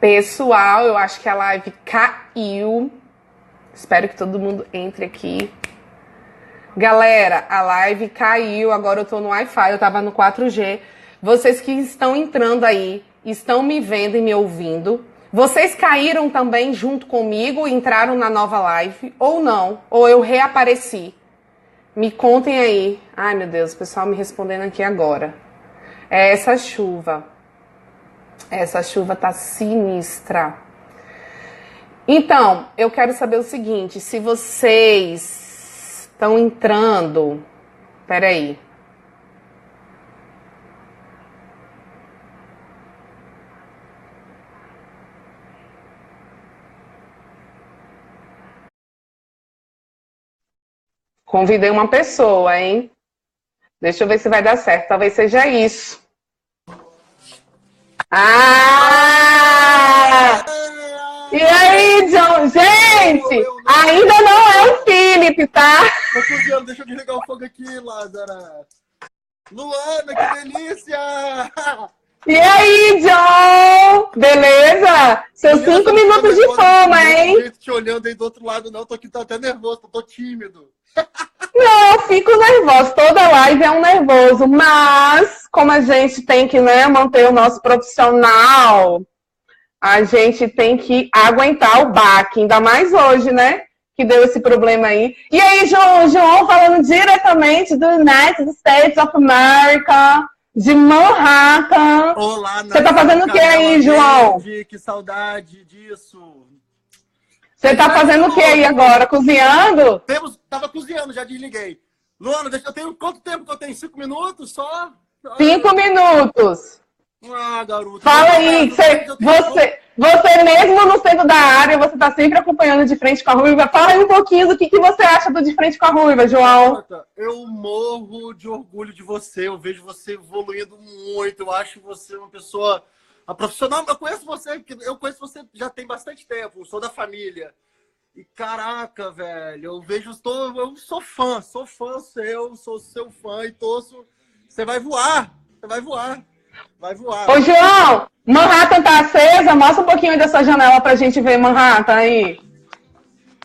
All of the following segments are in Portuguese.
Pessoal, eu acho que a live caiu. Espero que todo mundo entre aqui. Galera, a live caiu. Agora eu tô no Wi-Fi, eu tava no 4G. Vocês que estão entrando aí, estão me vendo e me ouvindo. Vocês caíram também junto comigo, entraram na nova live, ou não? Ou eu reapareci? Me contem aí. Ai, meu Deus, o pessoal me respondendo aqui agora. É essa chuva. Essa chuva tá sinistra. Então, eu quero saber o seguinte, se vocês estão entrando... Peraí. Convidei uma pessoa, hein? Deixa eu ver se vai dar certo. Talvez seja isso. Ah! E aí, John? Gente, ainda não é o Felipe, tá? Tô cozinhando, deixa eu desligar o fogo aqui, Lázara. Luana, que delícia! E aí, John? Beleza? Seus 5 minutos de fama, hein? Não tô te olhando aí do outro lado, não. Tô aqui, tô até nervoso, tô tímido. Não, eu fico nervosa. Toda live é um nervoso. Mas, como a gente tem que, né, manter o nosso profissional, a gente tem que aguentar o baque. Ainda mais hoje, né? Que deu esse problema aí. E aí, João falando diretamente do United States of America, de Manhattan. Olá, você tá fazendo o que aí, João? Que saudade disso. Você tá fazendo o que aí agora? Cozinhando? Tava cozinhando, já desliguei. Luana, eu tenho quanto tempo que eu tenho? 5 minutos só? 5 minutos. Ah, garoto. Fala aí, você mesmo no centro da área, você tá sempre acompanhando De Frente com a Ruiva. Fala aí um pouquinho do que você acha do De Frente com a Ruiva, João. Eu morro de orgulho de você, eu vejo você evoluindo muito, eu acho você uma pessoa... A profissional, eu conheço você já tem bastante tempo, eu sou da família. E caraca, velho, eu sou fã seu, sou seu fã e torço. Você vai voar. Ô, João, Manhattan tá acesa? Mostra um pouquinho aí da sua janela pra gente ver Manhattan aí.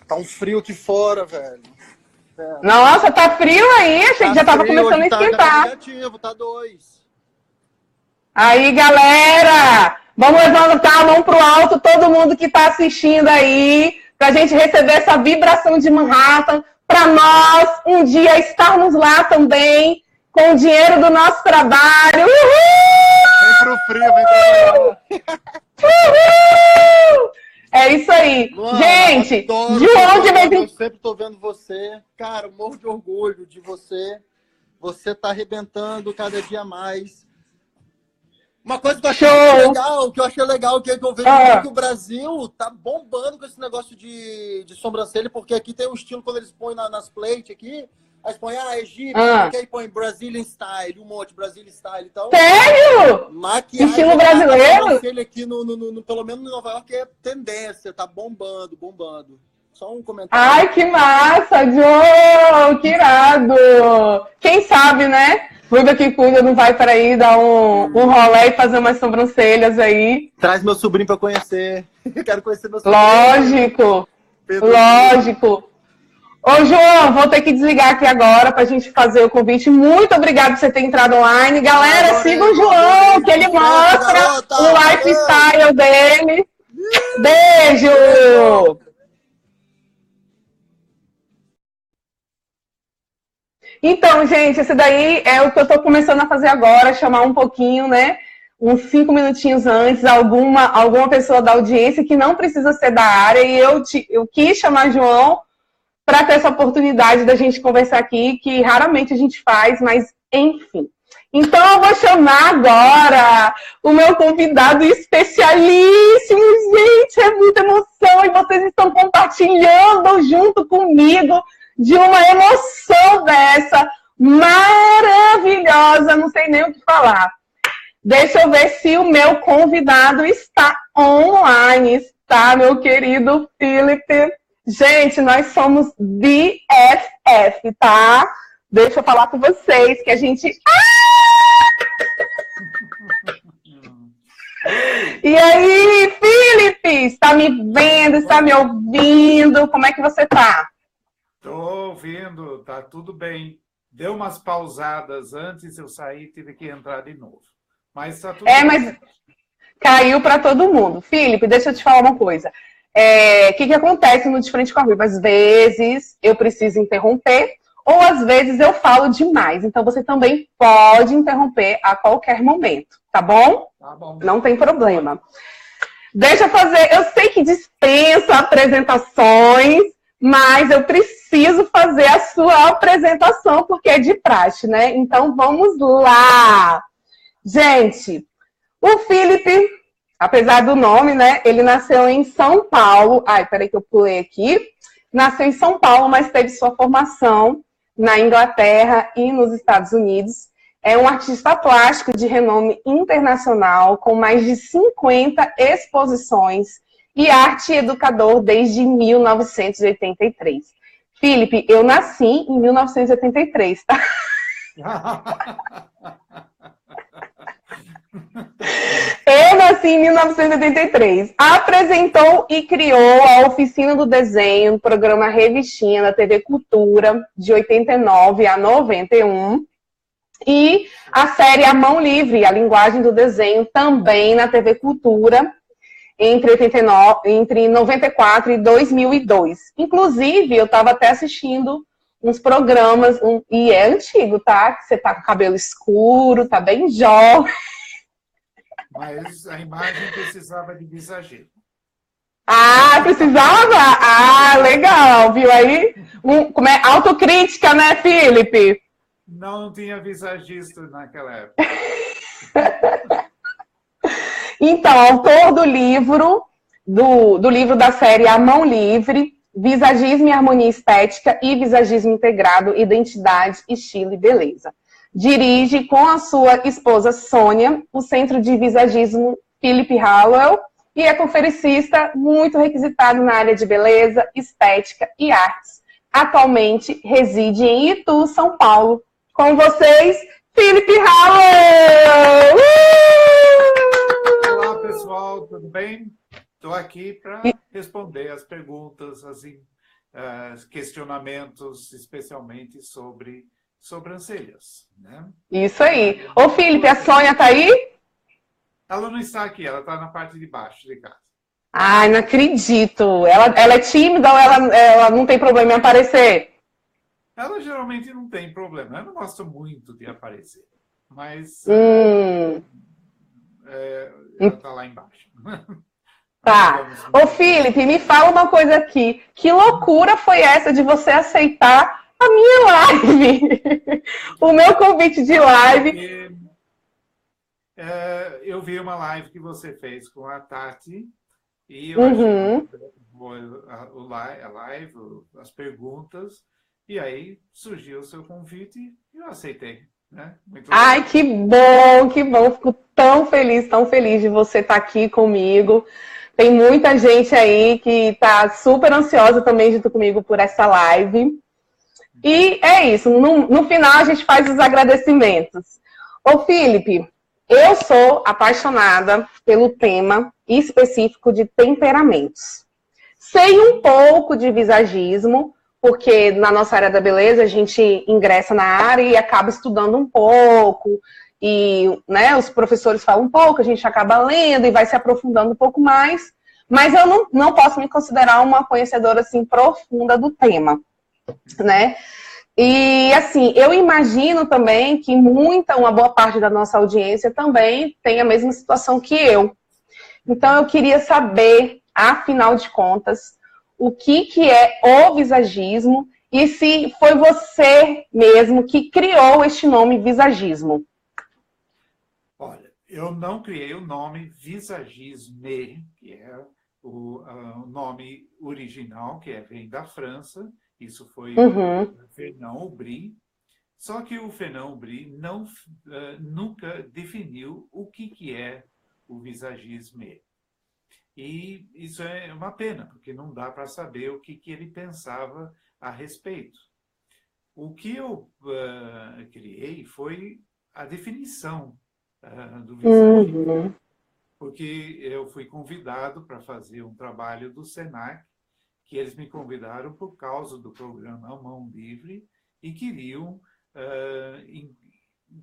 Tá um frio aqui fora, velho. Nossa, tá frio aí, achei que já tava começando a esquentar. Tá negativo, tá 2. Aí, galera, vamos levantar a mão pro alto, todo mundo que tá assistindo aí, pra gente receber essa vibração de Manhattan, pra nós um dia estarmos lá também, com o dinheiro do nosso trabalho. Uhul! Vem pro frio, vem trabalhar. Uhul! É isso aí. Luana, gente, de onde vem... Eu sempre tô vendo você. Cara, eu morro de orgulho de você. Você tá arrebentando cada dia mais. Uma coisa que eu achei legal, que eu vejo que o Brasil tá bombando com esse negócio de sobrancelha, porque aqui tem um estilo, quando eles põem nas plates aqui, aí põem, Egito, aí põe Brazilian Style, um monte, Brazilian Style. Então, sério? Maquiagem, estilo brasileiro? Sobrancelha aqui, pelo menos em Nova York, é tendência, tá bombando. Só um comentário. Ai, que massa, Joe! Que irado! Quem sabe, né? Ruiva que cuida não vai para aí dar um rolê e fazer umas sobrancelhas aí. Traz meu sobrinho para conhecer. Quero conhecer meu sobrinho. Lógico, lógico. Ô, João, vou ter que desligar aqui agora para a gente fazer o convite. Muito obrigado por você ter entrado online. Galera, siga o João, que ele mostra o lifestyle dele. Beijo! Então, gente, esse daí é o que eu estou começando a fazer agora, chamar um pouquinho, né? Uns 5 minutinhos antes, alguma pessoa da audiência que não precisa ser da área, e eu quis chamar João para ter essa oportunidade da gente conversar aqui, que raramente a gente faz, mas enfim. Então, eu vou chamar agora o meu convidado especialíssimo. Gente, é muita emoção, e vocês estão compartilhando junto comigo de uma emoção dessa, maravilhosa, não sei nem o que falar. Deixa eu ver se o meu convidado está online. Está, meu querido Felipe. Gente, nós somos BFF, tá? Deixa eu falar com vocês que a gente... E aí, Felipe, está me vendo, está me ouvindo? Como é que você está? Estou ouvindo, tá tudo bem. Deu umas pausadas antes, eu saí, tive que entrar de novo. Mas está tudo bem. Mas caiu para todo mundo. Felipe, deixa eu te falar uma coisa. O que acontece no De Frente com a Ruiva? Às vezes eu preciso interromper, ou às vezes eu falo demais. Então você também pode interromper a qualquer momento, tá bom? Tá bom. Não tem problema. Deixa eu fazer. Eu sei que dispensa apresentações, mas eu preciso fazer a sua apresentação porque é de praxe, né? Então vamos lá. Gente, o Felipe, apesar do nome, né? Ele nasceu em São Paulo. Ai, peraí que eu pulei aqui. Nasceu em São Paulo, mas teve sua formação na Inglaterra e nos Estados Unidos. É um artista plástico de renome internacional, com mais de 50 exposições e arte educador desde 1983. Felipe, eu nasci em 1983, tá? Eu nasci em 1983. Apresentou e criou a Oficina do Desenho, no programa Revistinha da TV Cultura, de 89 a 91. E a série A Mão Livre, a linguagem do desenho, também na TV Cultura, entre 94 e 2002. Inclusive, eu estava até assistindo uns programas, e é antigo, tá? Que você tá com cabelo escuro, tá bem jovem. Mas a imagem precisava de visagismo. Ah, precisava? Ah, legal, viu aí? Como é? Autocrítica, né, Felipe? Não tinha visagista naquela época. Então, autor do livro, do livro da série A Mão Livre, Visagismo e Harmonia Estética e Visagismo Integrado, Identidade, Estilo e Beleza. Dirige com a sua esposa Sônia o Centro de Visagismo Philip Hallowell e é conferencista muito requisitado na área de beleza, estética e artes. Atualmente reside em Itu, São Paulo. Com vocês, Philip Hallowell! Olá, pessoal, tudo bem? Estou aqui para responder as perguntas, os questionamentos, especialmente sobre sobrancelhas, né? Isso aí. Ô, Felipe, a Sônia tá aí? Ela não está aqui, ela está na parte de baixo de casa. Ai, não acredito. Ela é tímida ou ela não tem problema em aparecer? Ela geralmente não tem problema. Eu não gosto muito de aparecer, mas ela está lá embaixo. Tá. Ô, Felipe, me fala uma coisa aqui. Que loucura foi essa de você aceitar a minha live? O meu convite de live. Eu vi uma live que você fez com a Tati e eu achei a live, as perguntas, e aí surgiu o seu convite e eu aceitei. Né? Muito Ai, legal. que bom, que bom. Fico tão feliz de você estar aqui comigo. Tem muita gente aí que está super ansiosa também junto comigo por essa live. E é isso, no final a gente faz os agradecimentos. Ô, Felipe, eu sou apaixonada pelo tema específico de temperamentos. Sei um pouco de visagismo, porque na nossa área da beleza a gente ingressa na área e acaba estudando um pouco, e né, os professores falam um pouco, a gente acaba lendo e vai se aprofundando um pouco mais, mas eu não posso me considerar uma conhecedora assim profunda do tema, né? E assim, eu imagino também que uma boa parte da nossa audiência também tem a mesma situação que eu. Então eu queria saber, afinal de contas, o que é o visagismo e se foi você mesmo que criou este nome visagismo. Olha, eu não criei o nome visagisme, que é o nome original, que vem da França. Isso foi o Fernand Aubry. Só que o Fernand Aubry nunca definiu o que é o visagisme. E isso é uma pena, porque não dá para saber o que ele pensava a respeito. O que eu criei foi a definição do visagismo. porque eu fui convidado para fazer um trabalho do Senac, que eles me convidaram por causa do programa Mão Livre e queriam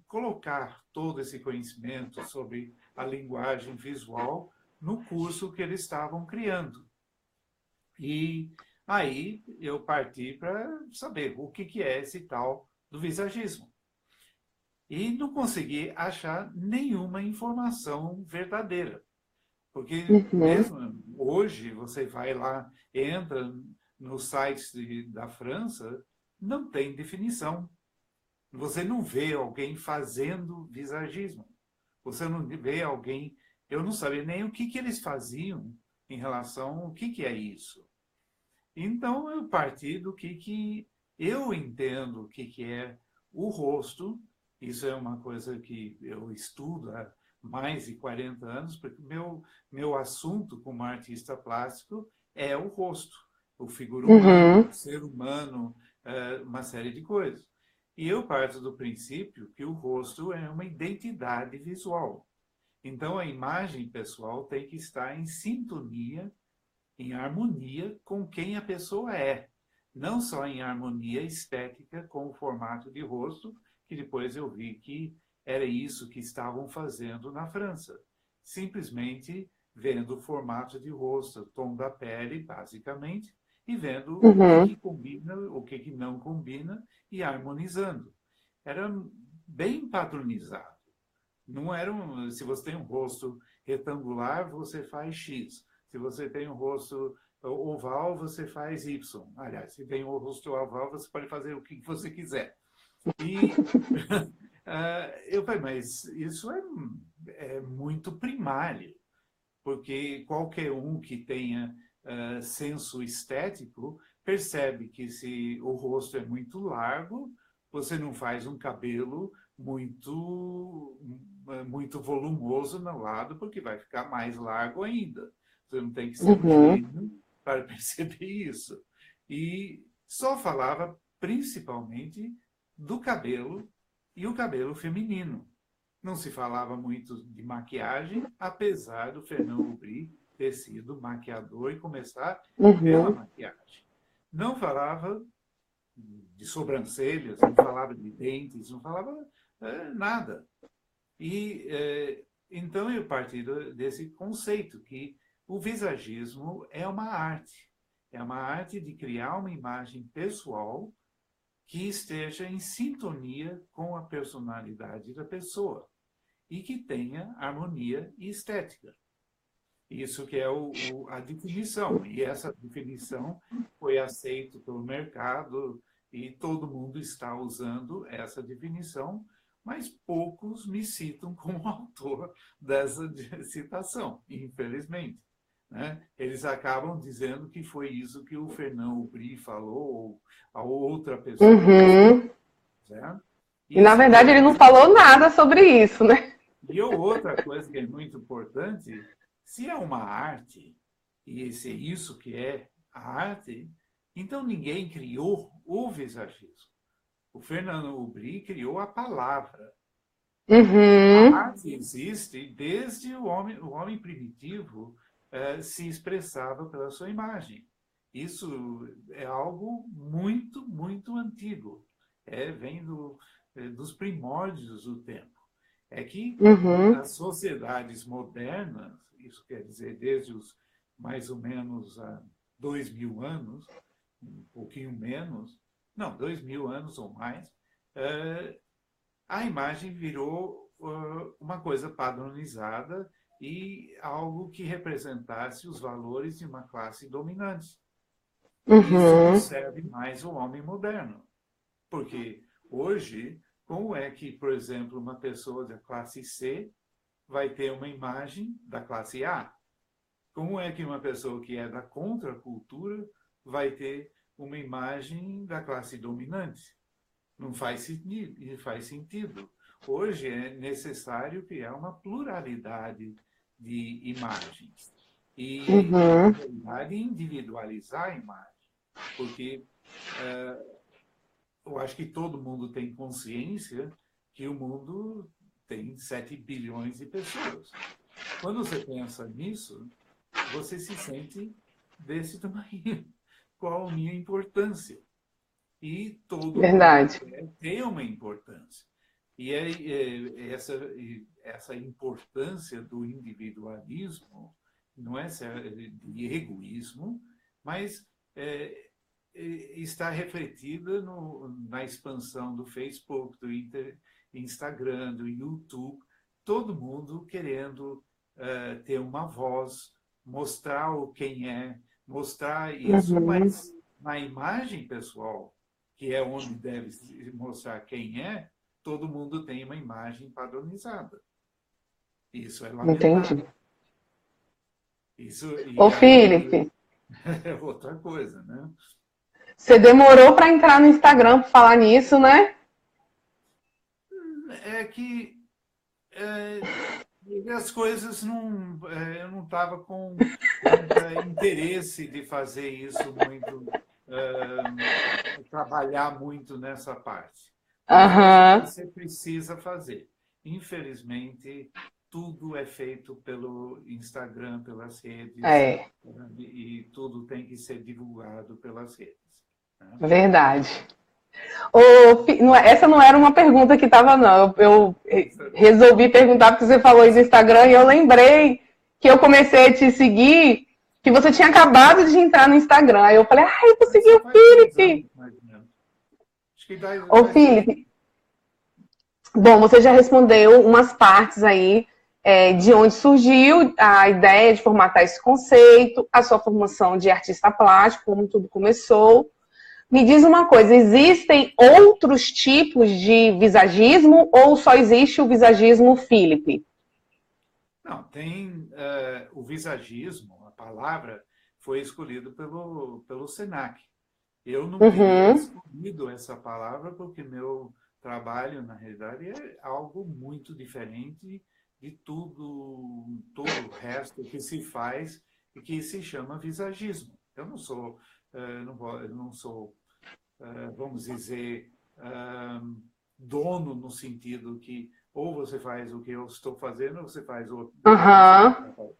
colocar todo esse conhecimento sobre a linguagem visual no curso que eles estavam criando. E aí eu parti para saber o que é esse tal do visagismo. E não consegui achar nenhuma informação verdadeira. Porque mesmo hoje, você vai lá, entra nos sites da França, não tem definição. Você não vê alguém fazendo visagismo. Você não vê alguém... Eu não sabia nem o que eles faziam em relação ao que é isso. Então, eu parti do que eu entendo o que é o rosto. Isso é uma coisa que eu estudo há mais de 40 anos, porque meu assunto como artista plástico é o rosto, o figura humano, o ser humano, uma série de coisas. E eu parto do princípio que o rosto é uma identidade visual. Então, a imagem pessoal tem que estar em sintonia, em harmonia com quem a pessoa é. Não só em harmonia estética com o formato de rosto, que depois eu vi que era isso que estavam fazendo na França. Simplesmente vendo o formato de rosto, o tom da pele, basicamente, e vendo o que combina, o que não combina, e harmonizando. Era bem padronizado. Não era se você tem um rosto retangular, você faz X. Se você tem um rosto oval, você faz Y. Aliás, se tem um rosto oval, você pode fazer o que você quiser. E eu falei, mas isso é muito primário, porque qualquer um que tenha senso estético percebe que se o rosto é muito largo, você não faz um cabelo muito volumoso no lado, porque vai ficar mais largo ainda. Você não tem que ser um gênio para perceber isso. E só falava principalmente do cabelo e o cabelo feminino. Não se falava muito de maquiagem, apesar do Fernand Aubry ter sido maquiador e começar pela maquiagem. Não falava de sobrancelhas, não falava de dentes, não falava nada. E então eu parti desse conceito que o visagismo é uma arte de criar uma imagem pessoal que esteja em sintonia com a personalidade da pessoa e que tenha harmonia e estética. Isso que é a definição. E essa definição foi aceita pelo mercado e todo mundo está usando essa definição, mas poucos me citam como autor dessa citação, infelizmente. Né? Eles acabam dizendo que foi isso que o Fernand Aubry falou, ou a outra pessoa. Certo? E, na verdade, ele não falou nada sobre isso, né? E outra coisa que é muito importante, se é uma arte, e se é isso que é a arte, então ninguém criou o visagismo. O Fernand Aubry criou a palavra. A arte existe desde o homem primitivo se expressava pela sua imagem. Isso é algo muito, muito antigo. Vem dos primórdios do tempo. É que as sociedades modernas, isso quer dizer desde os mais ou menos 2000 anos, um pouquinho menos, não, 2000 anos ou mais, a imagem virou uma coisa padronizada e algo que representasse os valores de uma classe dominante. Isso não serve mais ao homem moderno. Porque hoje, como é que, por exemplo, uma pessoa da classe C vai ter uma imagem da classe A? Como é que uma pessoa que é da contracultura vai ter uma imagem da classe dominante? Não faz sentido. Hoje é necessário criar uma pluralidade de imagens e individualizar a imagem. Porque eu acho que todo mundo tem consciência que o mundo tem 7 bilhões de pessoas. Quando você pensa nisso, você se sente desse tamanho. Qual a minha importância? E todo mundo Verdade. tem uma importância. E essa importância do individualismo não é de egoísmo, mas está refletida na expansão do Facebook, do Instagram, do YouTube, todo mundo querendo ter uma voz, mostrar quem é, mostrar isso, Uhum. mas na imagem pessoal, que é onde deve se mostrar quem é, todo mundo tem uma imagem padronizada. Isso é Entendi. lamentável. Isso, Ô, e aí Felipe, é outra coisa, né? você demorou para entrar no Instagram para falar nisso, né? É que as coisas não. Eu não estava com muito interesse de fazer isso muito, trabalhar muito nessa parte. Mas eu acho que Aham. você precisa fazer. Infelizmente, tudo é feito pelo Instagram, pelas redes, É, e tudo tem que ser divulgado pelas redes, né? verdade. Essa não era uma pergunta que estava, não. Eu resolvi perguntar porque você falou aí do Instagram e eu lembrei que eu comecei a te seguir, que você tinha acabado de entrar no Instagram. Aí eu falei, ai, eu vou seguir Isso o faz 2 anos, Felipe. mais ou menos. Acho que faz, Ô, faz 2 anos. Felipe, bom, você já respondeu umas partes aí de onde surgiu a ideia de formatar esse conceito, a sua formação de artista plástico, como tudo começou. Me diz uma coisa, existem outros tipos de visagismo ou só existe o visagismo Philip? Não, tem o visagismo, a palavra foi escolhida pelo Senac. Eu não teria Uhum, escolhido essa palavra porque meu trabalho, na realidade, é algo muito diferente de todo o resto que se faz e que se chama visagismo. Eu não sou, eu não sou, vamos dizer, dono no sentido que ou você faz o que eu estou fazendo ou você faz o que você aham, está fazendo.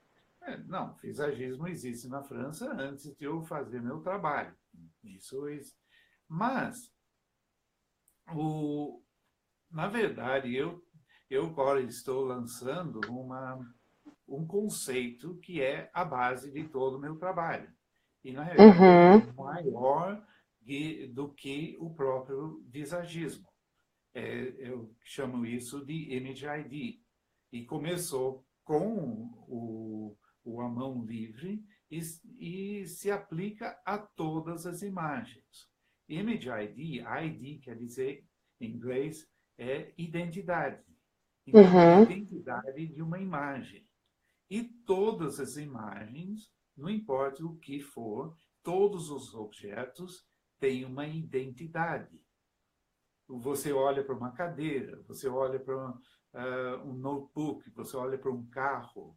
Não, visagismo existe na França antes de eu fazer meu trabalho. Isso é. Mas, o, na verdade, eu agora estou lançando um conceito que é a base de todo o meu trabalho. E, na realidade, é uhum, maior do que o próprio visagismo. Eu chamo isso de Image ID. E começou com a mão livre e se aplica a todas as imagens. Image ID, ID quer dizer, em inglês, é identidade. Então, a uhum, identidade de uma imagem. E todas as imagens, não importa o que for, todos os objetos têm uma identidade. Você olha para uma cadeira, você olha para um notebook, você olha para um carro.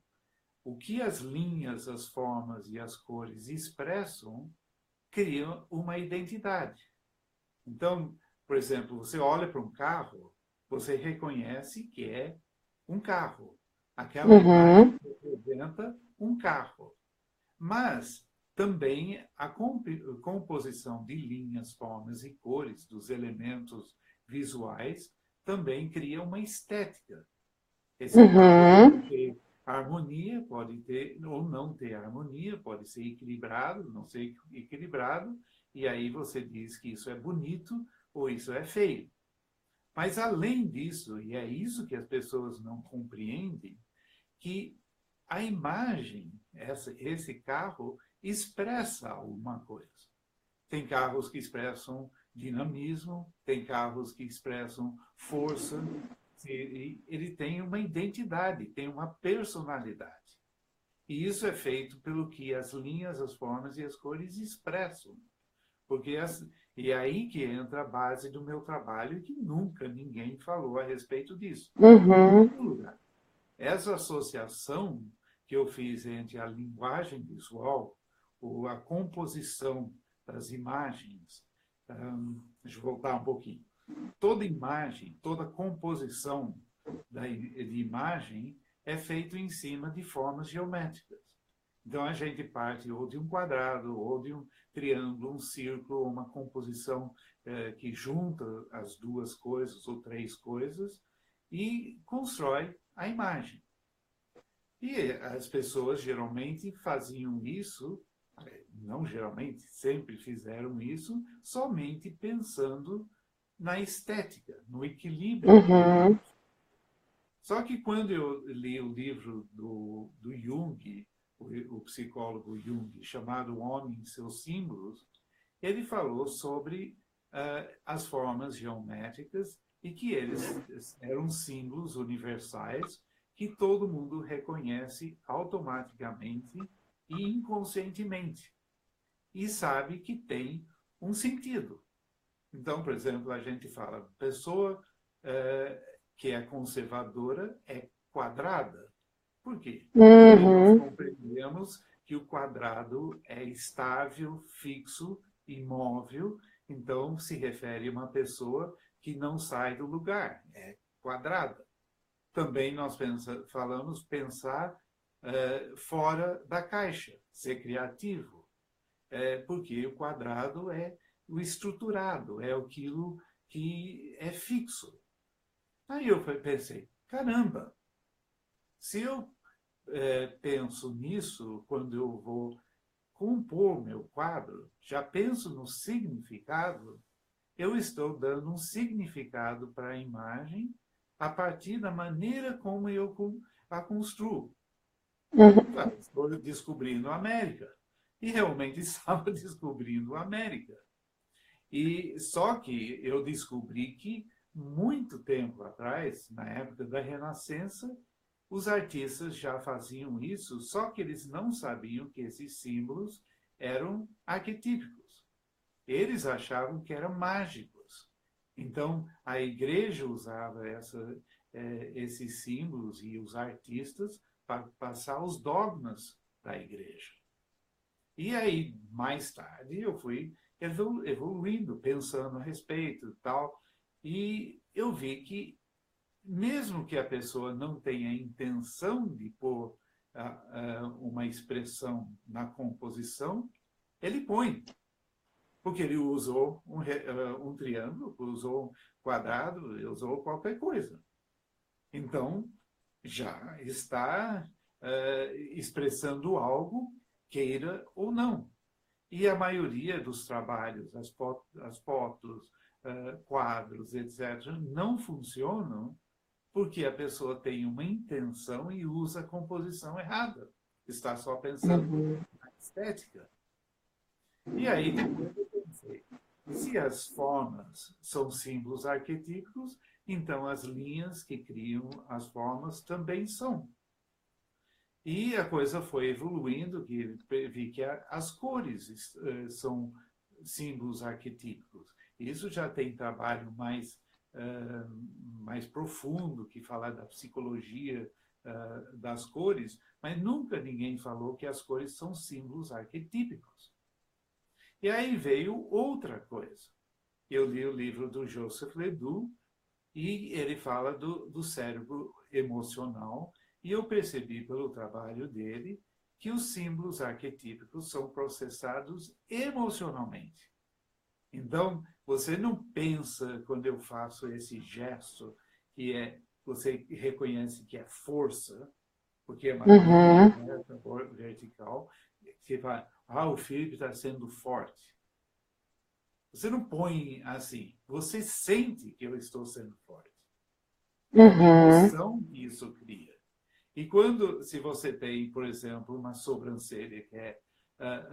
O que as linhas, as formas e as cores expressam criam uma identidade. Então, por exemplo, você olha para um carro, você reconhece que é um carro. Aquela imagem uhum, representa um carro. Mas também a composição de linhas, formas e cores dos elementos visuais também cria uma estética. Esse carro pode uhum, ter harmonia, pode ter ou não ter harmonia, pode ser equilibrado, não ser equilibrado, e aí você diz que isso é bonito ou isso é feio. Mas além disso, e é isso que as pessoas não compreendem, que a imagem, esse carro, expressa alguma coisa. Tem carros que expressam dinamismo, tem carros que expressam força. Ele tem uma identidade, tem uma personalidade. E isso é feito pelo que as linhas, as formas e as cores expressam. Porque e é aí que entra a base do meu trabalho, que nunca ninguém falou a respeito disso. Em uhum, nenhum lugar. Essa associação que eu fiz entre a linguagem visual, ou a composição das imagens, deixa eu voltar um pouquinho. Toda imagem, toda composição de imagem é feito em cima de formas geométricas. Então, a gente parte ou de um quadrado, ou de um triângulo, um círculo, uma composição que junta as duas coisas ou três coisas e constrói a imagem. E as pessoas geralmente faziam isso, não geralmente, sempre fizeram isso, somente pensando na estética, no equilíbrio. Uhum. Só que quando eu li o livro do Jung, o psicólogo Jung, chamado O Homem e seus Símbolos, ele falou sobre as formas geométricas e que eles eram símbolos universais que todo mundo reconhece automaticamente e inconscientemente e sabe que tem um sentido. Então, por exemplo, a gente fala, pessoa que é conservadora é quadrada. Por quê? Porque nós Uhum. compreendemos que o quadrado é estável, fixo, imóvel, então se refere a uma pessoa que não sai do lugar, é quadrada. Também nós falamos pensar fora da caixa, ser criativo, porque o quadrado é o estruturado, é aquilo que é fixo. Aí eu pensei, caramba, se eu penso nisso quando eu vou compor meu quadro, já penso no significado, eu estou dando um significado para a imagem a partir da maneira como eu a construo. Uhum. Estou descobrindo a América. E realmente estava descobrindo a América. E só que eu descobri que muito tempo atrás, na época da Renascença, os artistas já faziam isso, só que eles não sabiam que esses símbolos eram arquetípicos. Eles achavam que eram mágicos. Então, a igreja usava esses símbolos e os artistas para passar os dogmas da igreja. E aí, mais tarde, eu fui evoluindo, pensando a respeito e tal, e eu vi que, mesmo que a pessoa não tenha intenção de pôr uma expressão na composição, ele põe. Porque ele usou um triângulo, usou um quadrado, usou qualquer coisa. Então, já está expressando algo, queira ou não. E a maioria dos trabalhos, as fotos, quadros, etc., não funcionam porque a pessoa tem uma intenção e usa a composição errada. Está só pensando Uhum. na estética. E aí depois eu pensei, se as formas são símbolos arquetípicos, então as linhas que criam as formas também são. E a coisa foi evoluindo, que vi que as cores são símbolos arquetípicos. Isso já tem trabalho mais profundo, que fala da psicologia das cores, mas nunca ninguém falou que as cores são símbolos arquetípicos. E aí veio outra coisa. Eu li o livro do Joseph Ledoux e ele fala do cérebro emocional e eu percebi pelo trabalho dele que os símbolos arquetípicos são processados emocionalmente. Então, você não pensa quando eu faço esse gesto você reconhece que é força, porque é uma linha Uhum. reta, vertical, você fala, o Felipe está sendo forte. Você não põe assim, você sente que eu estou sendo forte. É a Uhum. emoção que isso cria. E se você tem, por exemplo, uma sobrancelha que é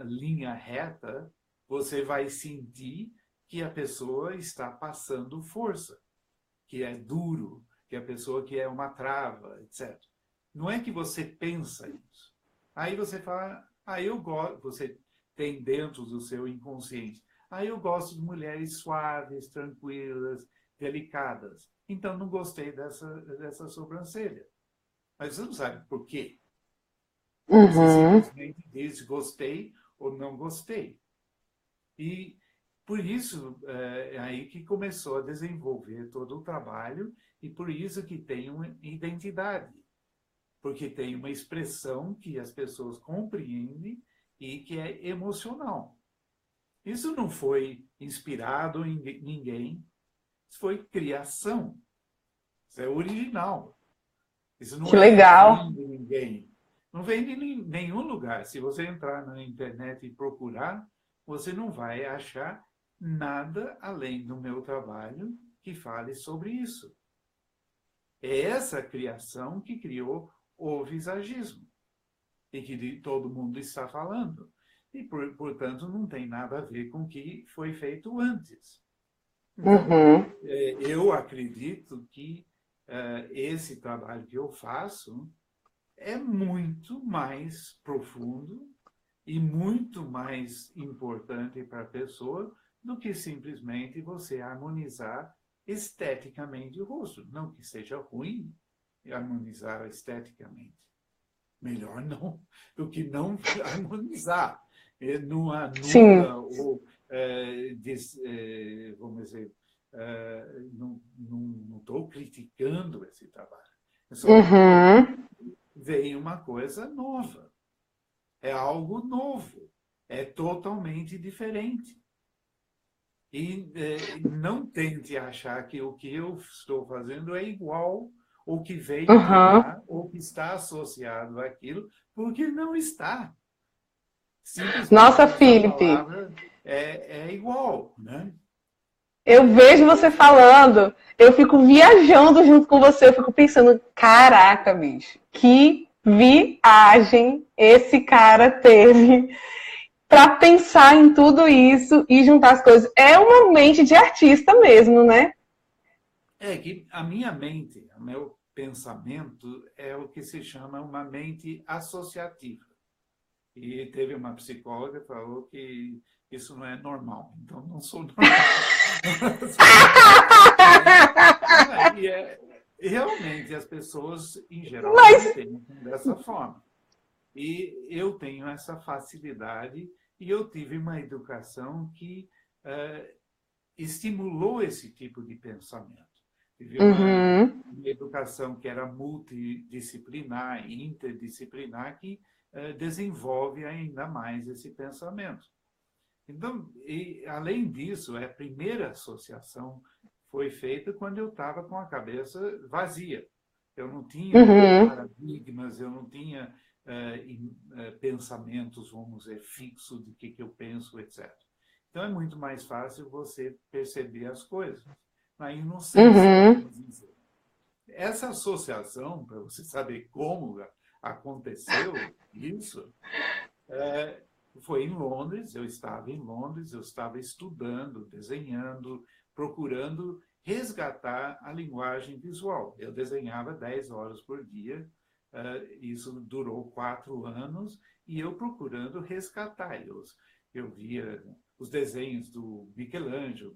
linha reta, você vai sentir que a pessoa está passando força, que é duro, que a pessoa que é uma trava, etc. Não é que você pensa isso. Aí você fala, eu gosto, você tem dentro do seu inconsciente, eu gosto de mulheres suaves, tranquilas, delicadas. Então não gostei dessa sobrancelha. Mas você não sabe por quê. Você Uhum. simplesmente diz gostei ou não gostei. E por isso é aí que começou a desenvolver todo o trabalho e por isso que tem uma identidade. porque tem uma expressão que as pessoas compreendem e que é emocional. Isso não foi inspirado em ninguém, isso foi criação, isso é original. Isso não Que legal. vem de ninguém, não vem de nenhum lugar. Se você entrar na internet e procurar, você não vai achar nada além do meu trabalho que fale sobre isso. É essa criação que criou o visagismo e que todo mundo está falando. E, portanto, não tem nada a ver com o que foi feito antes. Então, eu acredito que esse trabalho que eu faço é muito mais profundo e muito mais importante para a pessoa do que simplesmente você harmonizar esteticamente o rosto. Não que seja ruim harmonizar esteticamente. Melhor não do que não harmonizar. Não anula ou, vamos dizer, não estou criticando esse trabalho. Só vem uma coisa nova. É algo novo. É totalmente diferente. E não tente achar que o que eu estou fazendo é igual ou que veio de lá, ou que está associado àquilo, porque não está. Simplesmente Nossa, Felipe, a palavra é igual, né? Eu vejo você falando, eu fico viajando junto com você, eu fico pensando, caraca, bicho, que viagem esse cara teve para pensar em tudo isso e juntar as coisas. É uma mente de artista mesmo, né? É que a minha mente, o meu pensamento é o que se chama uma mente associativa. E teve uma psicóloga que falou que isso não é normal. Então, não sou normal. Realmente, as pessoas, em geral, não pensam dessa forma. E eu tenho essa facilidade e eu tive uma educação que estimulou esse tipo de pensamento. Tive uma educação que era multidisciplinar e interdisciplinar que desenvolve ainda mais esse pensamento. Então, além disso, a primeira associação foi feita quando eu estava com a cabeça vazia. Eu não tinha paradigmas, eu não tinha pensamentos, vamos dizer, fixos de que eu penso, etc. Então, é muito mais fácil você perceber as coisas. Na inocência, dizer. Essa associação, para você saber como aconteceu isso, foi em Londres. Eu estava em Londres, eu estava estudando, desenhando, procurando resgatar a linguagem visual. Eu desenhava 10 horas por dia, isso durou 4 anos, e eu procurando resgatar. Eu via os desenhos do Michelangelo,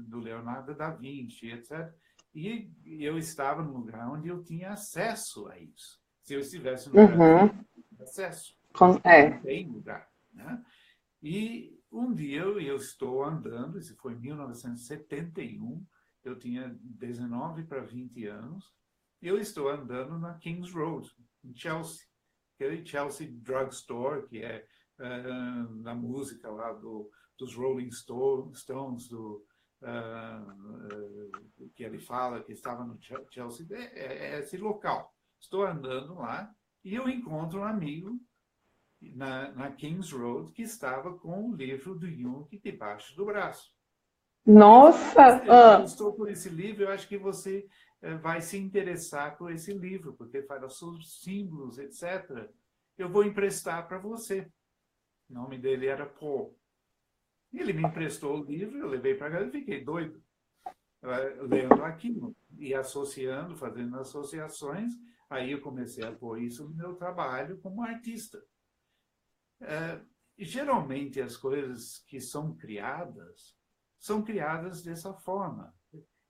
do Leonardo da Vinci, etc. E eu estava num lugar onde eu tinha acesso a isso. Se eu estivesse no Brasil, eu tinha acesso. Não tem lugar. Né? E um dia eu estou andando, isso foi em 1971, eu tinha 19 para 20 anos, e eu estou andando na King's Road, em Chelsea. Aquele Chelsea Drugstore, que é na música lá dos Rolling Stones, que ele fala que estava no Chelsea, é esse local. Estou andando lá e eu encontro um amigo na King's Road que estava com o livro do Jung debaixo do braço. Nossa! Eu estou por esse livro, eu acho que você vai se interessar por esse livro, porque fala sobre símbolos, etc. Eu vou emprestar para você. O nome dele era Paul. Ele me emprestou o livro, eu levei para casa e fiquei doido, lendo aquilo e associando, fazendo associações. Aí eu comecei a pôr isso no meu trabalho como artista. Geralmente as coisas que são criadas dessa forma.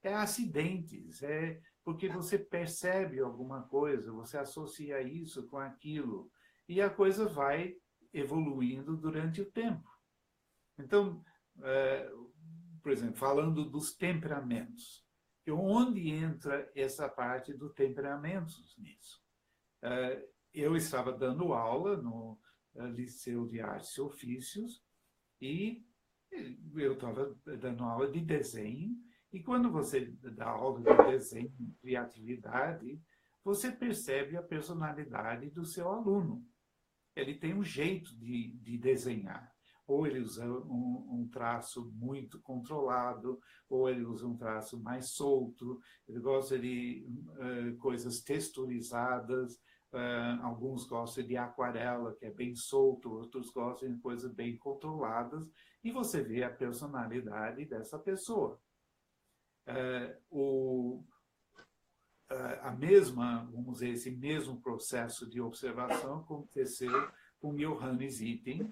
É acidentes, é porque você percebe alguma coisa, você associa isso com aquilo, e a coisa vai evoluindo durante o tempo. Então, por exemplo, falando dos temperamentos, onde entra essa parte do temperamentos nisso? eu estava dando aula no Liceu de Artes e Ofícios e eu estava dando aula de desenho. E quando você dá aula de desenho, criatividade, você percebe a personalidade do seu aluno. Ele tem um jeito de desenhar. Ou ele usa um traço muito controlado, ou ele usa um traço mais solto. Ele gosta de coisas texturizadas. Alguns gostam de aquarela, que é bem solto. Outros gostam de coisas bem controladas. E você vê a personalidade dessa pessoa. Vamos dizer, esse mesmo processo de observação aconteceu com Johannes Itten,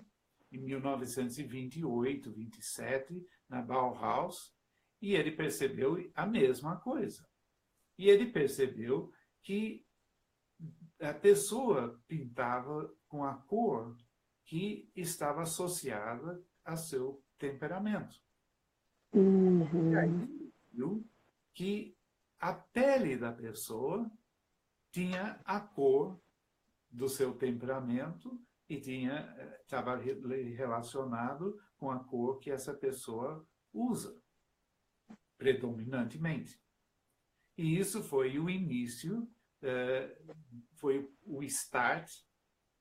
em 1928, 27, na Bauhaus, e ele percebeu a mesma coisa. E ele percebeu que a pessoa pintava com a cor que estava associada a seu temperamento. Uhum. E aí viu que a pele da pessoa tinha a cor do seu temperamento e estava relacionado com a cor que essa pessoa usa, predominantemente. E isso foi o início, foi o start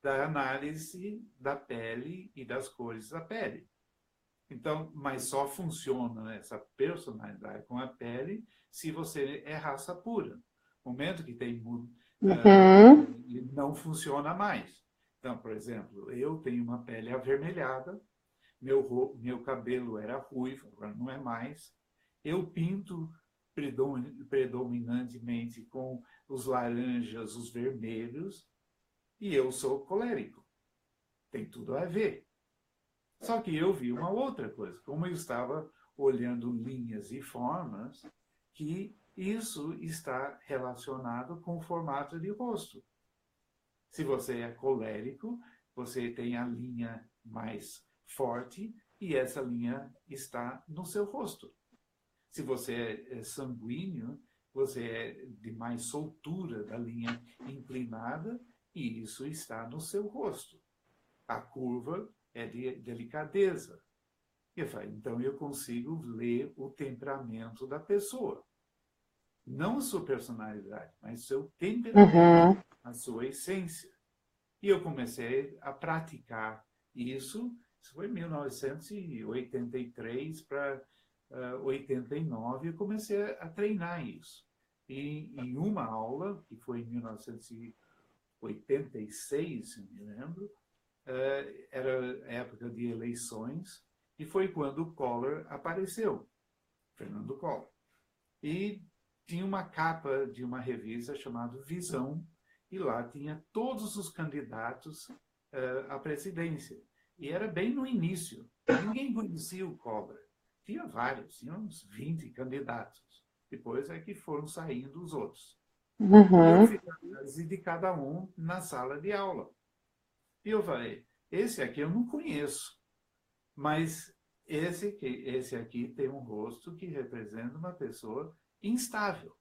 da análise da pele e das cores da pele. Então, mas só funciona essa personalidade com a pele se você é raça pura. No momento que tem não funciona mais. Então, por exemplo, eu tenho uma pele avermelhada, meu cabelo era ruivo, agora não é mais. Eu pinto predominantemente com os laranjas, os vermelhos, e eu sou colérico. Tem tudo a ver. Só que eu vi uma outra coisa. Como eu estava olhando linhas e formas, que isso está relacionado com o formato de rosto. Se você é colérico, você tem a linha mais forte e essa linha está no seu rosto. Se você é sanguíneo, você é de mais soltura da linha inclinada e isso está no seu rosto. A curva é de delicadeza. Eu falei, então eu consigo ler o temperamento da pessoa. Não a sua personalidade, mas o seu temperamento, a sua essência. E eu comecei a praticar isso. Isso foi em 1983 para 89, eu comecei a treinar isso. E em uma aula, que foi em 1986, se me lembro, era época de eleições, e foi quando o Collor apareceu, Fernando Collor. E tinha uma capa de uma revista chamada Visão, e lá tinha todos os candidatos à presidência. E era bem no início. Ninguém conhecia o Collor. Tinha vários, tinha uns 20 candidatos. Depois é que foram saindo os outros. E eu fiz a análise de cada um na sala de aula. E eu falei, esse aqui eu não conheço, mas esse aqui tem um rosto que representa uma pessoa instável.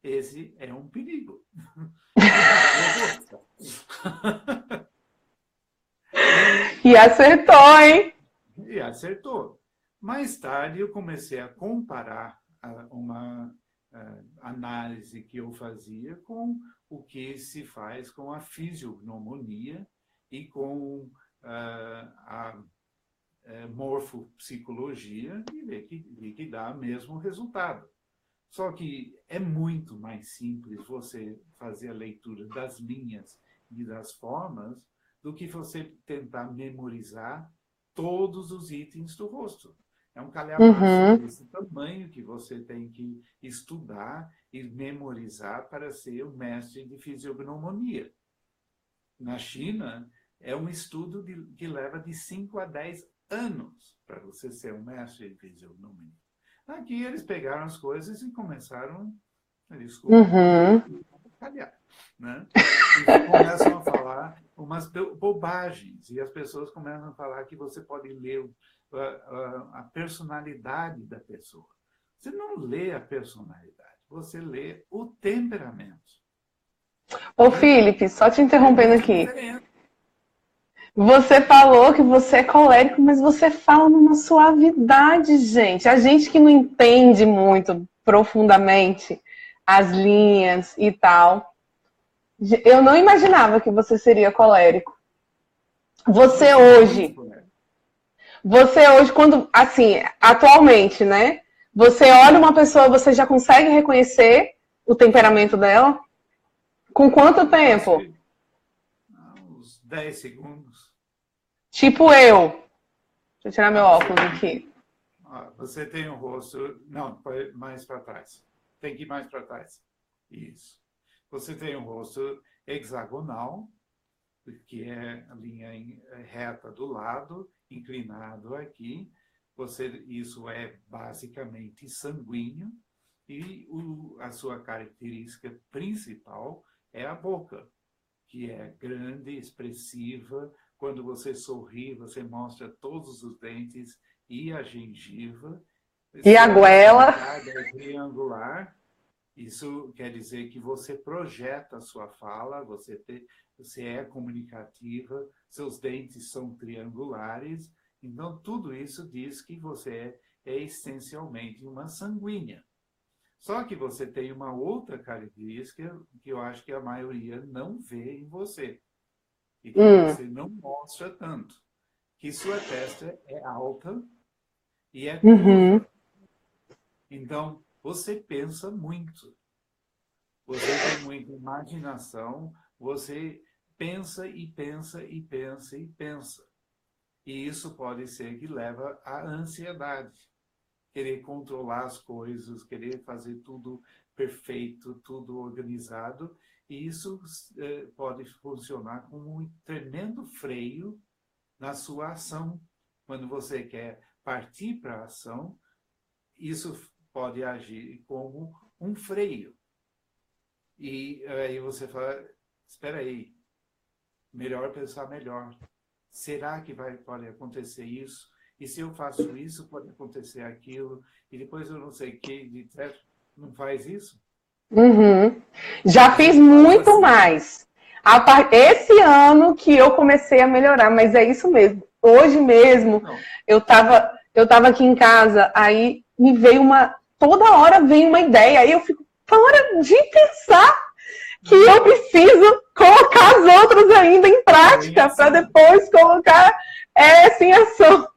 Esse é um perigo. E acertou, hein? E acertou. Mais tarde eu comecei a comparar uma análise que eu fazia com o que se faz com a fisiognomonia e com a morfopsicologia e ver que dá o mesmo resultado. Só que é muito mais simples você fazer a leitura das linhas e das formas do que você tentar memorizar todos os itens do rosto. É um calhamaço desse tamanho que você tem que estudar e memorizar para ser o mestre de fisiognomonia. Na China, é um estudo que leva de 5 a 10 anos para você ser um mestre de fisiognomonia. Aqui eles pegaram as coisas e começaram a calhar, né? E começam a falar umas bobagens. E as pessoas começam a falar que você pode ler a personalidade da pessoa. Você não lê a personalidade, você lê o temperamento. Ô, Felipe, só te interrompendo aqui. Diferente. Você falou que você é colérico, mas você fala numa suavidade, gente. A gente que não entende muito profundamente as linhas e tal. Eu não imaginava que você seria colérico. Você hoje, quando, assim, atualmente, né? Você olha uma pessoa, você já consegue reconhecer o temperamento dela? Com quanto tempo? Uns 10 segundos. Tipo eu. Deixa eu tirar meu óculos aqui. Você tem um rosto... Não, mais para trás. Tem que ir mais para trás. Isso. Você tem um rosto hexagonal, que é a linha reta do lado, inclinado aqui. Isso é basicamente sanguíneo. E a sua característica principal é a boca, que é grande, expressiva. Quando você sorri, você mostra todos os dentes e a gengiva. E a goela. É triangular. Isso quer dizer que você projeta a sua fala, você é comunicativa, seus dentes são triangulares. Então, tudo isso diz que você é essencialmente uma sanguínea. Só que você tem uma outra característica que eu acho que a maioria não vê em você. E que você não mostra tanto. Que sua testa é alta e é curva. Então, você pensa muito. Você tem muita imaginação. Você pensa e pensa e pensa e pensa. E isso pode ser que leva à ansiedade. Querer controlar as coisas, querer fazer tudo perfeito, tudo organizado. E isso pode funcionar como um tremendo freio na sua ação. Quando você quer partir para a ação, isso pode agir como um freio. E aí você fala, espera aí, melhor pensar melhor. Será que pode acontecer isso? E se eu faço isso, pode acontecer aquilo. E depois eu não sei o que, não faz isso? Já fiz muito mais. Esse ano que eu comecei a melhorar, mas é isso mesmo. Hoje mesmo, eu tava aqui em casa, aí me veio toda hora vem uma ideia, aí eu fico, para de pensar que eu preciso colocar as outras ainda em prática, para depois colocar essa em ação.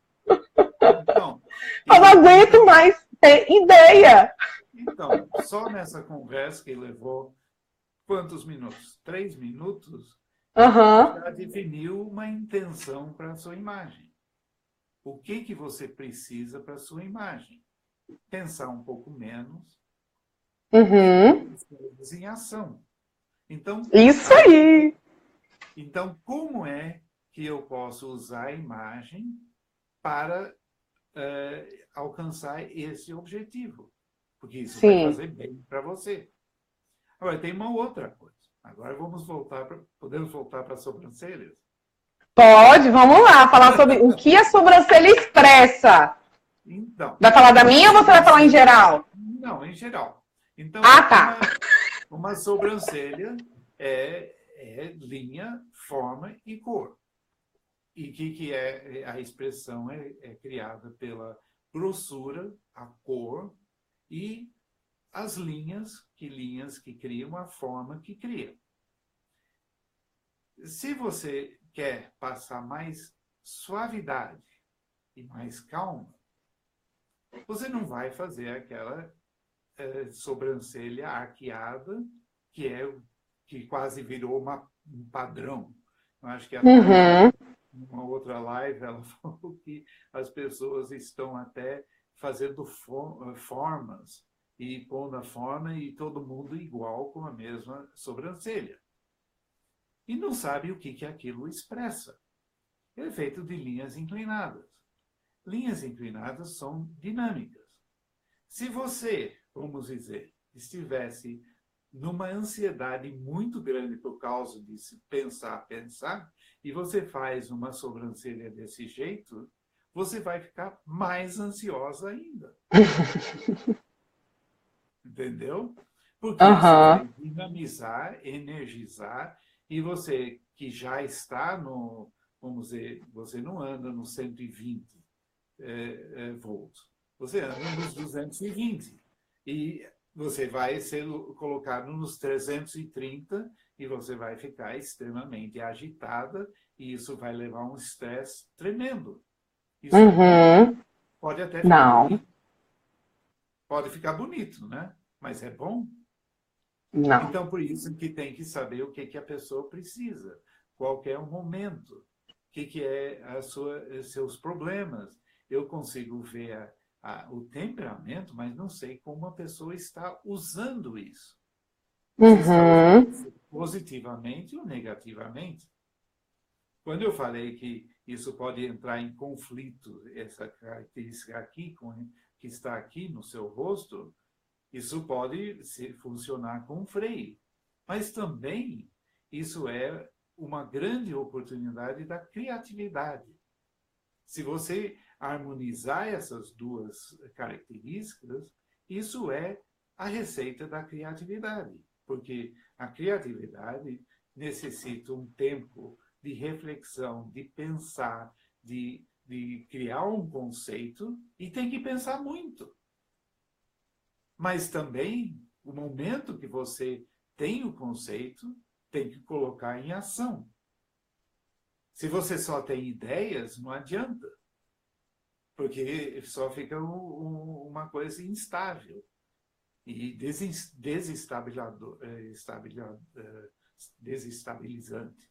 Então, eu não aguento mais ter ideia. Então, só nessa conversa que levou quantos minutos? 3 minutos? Já definiu uma intenção para a sua imagem. O que você precisa para a sua imagem? Pensar um pouco menos em ação. Então, isso aí! Então, como é que eu posso usar a imagem para alcançar esse objetivo? Porque isso vai fazer bem para você. Agora, tem uma outra coisa. Agora podemos voltar para as sobrancelhas? Pode, vamos lá, falar sobre o que a sobrancelha expressa. Então. Vai falar da minha ou você vai falar em geral? Não, em geral. Então, tá. Uma sobrancelha é linha, forma e cor. E que é a expressão é criada pela grossura, a cor e as linhas que criam a forma que cria. Se você quer passar mais suavidade e mais calma, você não vai fazer aquela sobrancelha arqueada que quase virou um padrão. Eu acho que numa outra live ela falou que as pessoas estão até fazendo formas e pondo a forma e todo mundo igual com a mesma sobrancelha. E não sabe o que aquilo expressa. É feito de linhas inclinadas. Linhas inclinadas são dinâmicas. Se você, vamos dizer, estivesse numa ansiedade muito grande por causa de pensar, e você faz uma sobrancelha desse jeito, você vai ficar mais ansiosa ainda. Entendeu? Porque isso vai dinamizar, energizar, e você que já está no, vamos dizer, você não anda no 120 volts, você anda nos 220. E você vai ser colocado nos 330 e você vai ficar extremamente agitada e isso vai levar a um estresse tremendo. Isso pode até ficar bonito. Pode ficar bonito, né? Mas é bom? Não. Então, por isso que tem que saber o que a pessoa precisa, qual é o momento, o que é seus problemas. Eu consigo ver o temperamento, mas não sei como a pessoa está usando isso. Se está usando isso positivamente ou negativamente. Quando eu falei que isso pode entrar em conflito, essa característica aqui, que está aqui no seu rosto, isso pode funcionar com freio. Mas também isso é uma grande oportunidade da criatividade. Se você harmonizar essas duas características, isso é a receita da criatividade. Porque a criatividade necessita um tempo de reflexão, de pensar, de criar um conceito, e tem que pensar muito. Mas também, o momento que você tem o conceito, tem que colocar em ação. Se você só tem ideias, não adianta. Porque só fica uma coisa instável e desestabilizante.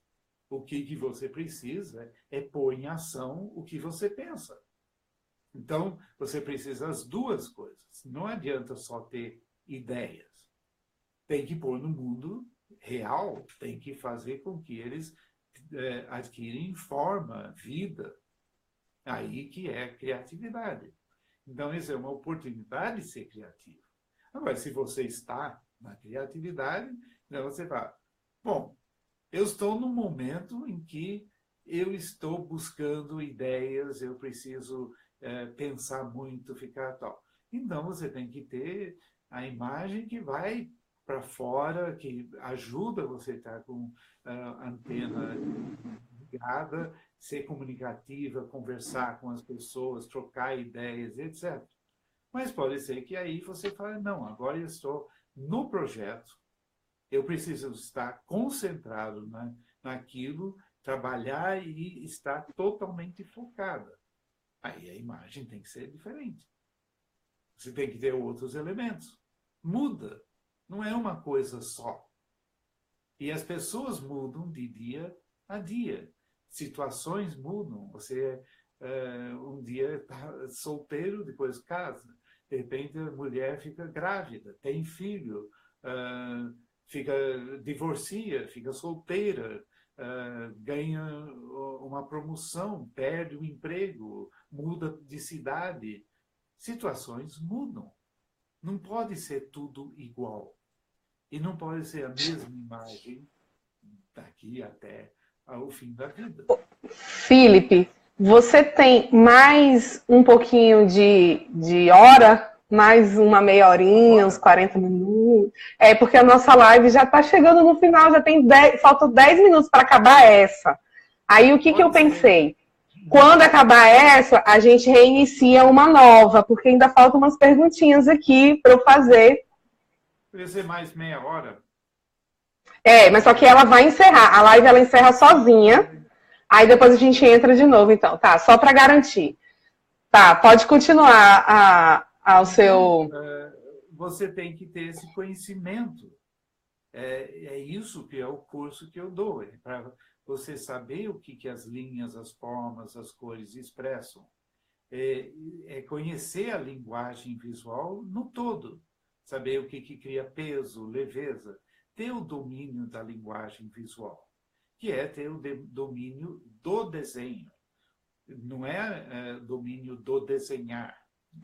O que você precisa é pôr em ação o que você pensa. Então, você precisa das duas coisas. Não adianta só ter ideias. Tem que pôr no mundo real, tem que fazer com que eles adquirem forma, vida. Aí que é criatividade. Então, isso é uma oportunidade de ser criativo. Agora, se você está na criatividade, então você fala, bom, eu estou num momento em que eu estou buscando ideias, eu preciso pensar muito, ficar tal. Então, você tem que ter a imagem que vai para fora, que ajuda você a estar com a antena ligada, ser comunicativa, conversar com as pessoas, trocar ideias, etc. Mas pode ser que aí você fale, não, agora eu estou no projeto, eu preciso estar concentrado naquilo, trabalhar e estar totalmente focada. Aí a imagem tem que ser diferente. Você tem que ter outros elementos. Muda. Não é uma coisa só. E as pessoas mudam de dia a dia. Situações mudam. Você um dia está solteiro, depois casa. De repente a mulher fica grávida, tem filho, divorcia, fica solteira, ganha uma promoção, perde o emprego, muda de cidade. Situações mudam. Não pode ser tudo igual. E não pode ser a mesma imagem daqui até o fim da vida. Felipe, você tem mais um pouquinho de hora? Mais uma meia horinha, uns 40 minutos? É, porque a nossa live já está chegando no final, já tem faltam 10 minutos para acabar essa. Aí o que eu pensei? Quando acabar essa, a gente reinicia uma nova, porque ainda faltam umas perguntinhas aqui para eu fazer. Vai ser mais meia hora? É, mas só que ela vai encerrar. A live ela encerra sozinha. Aí depois a gente entra de novo, então. Tá, só para garantir. Tá, pode continuar ao seu... Você tem que ter esse conhecimento. É isso que é o curso que eu dou. É para você saber o que as linhas, as formas, as cores expressam. É conhecer a linguagem visual no todo. Saber o que cria peso, leveza. Ter o domínio da linguagem visual, que é ter o domínio do desenho. Não é domínio do desenhar,